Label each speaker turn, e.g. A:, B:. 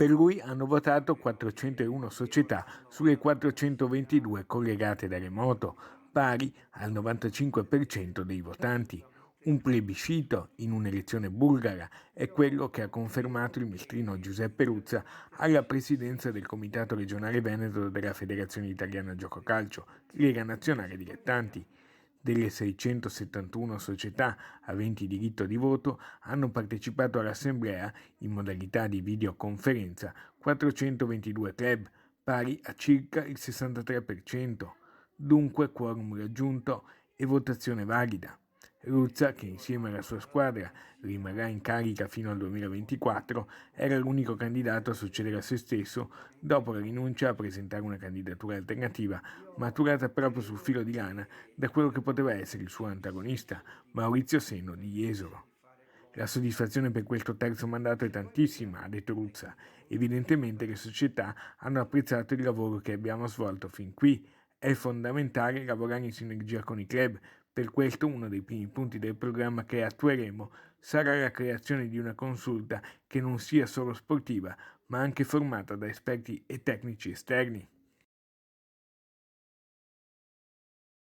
A: Per lui hanno votato 401 società sulle 422 collegate da remoto, pari al 95% dei votanti. Un plebiscito in un'elezione bulgara è quello che ha confermato il mestrino Giuseppe Ruzza alla presidenza del Comitato regionale Veneto della Federazione Italiana Gioco Calcio, Lega Nazionale Dilettanti. Delle 671 società aventi diritto di voto hanno partecipato all'assemblea in modalità di videoconferenza 422 club, pari a circa il 63%. Dunque quorum raggiunto e votazione valida. Ruzza, che insieme alla sua squadra rimarrà in carica fino al 2024, era l'unico candidato a succedere a se stesso dopo la rinuncia a presentare una candidatura alternativa, maturata proprio sul filo di lana da quello che poteva essere il suo antagonista, Maurizio Senno di Jesolo. La soddisfazione per questo terzo mandato è tantissima, ha detto Ruzza. Evidentemente le società hanno apprezzato il lavoro che abbiamo svolto fin qui. È fondamentale lavorare in sinergia con i club. Per questo uno dei primi punti del programma che attueremo sarà la creazione di una consulta che non sia solo sportiva, ma anche formata da esperti e tecnici esterni.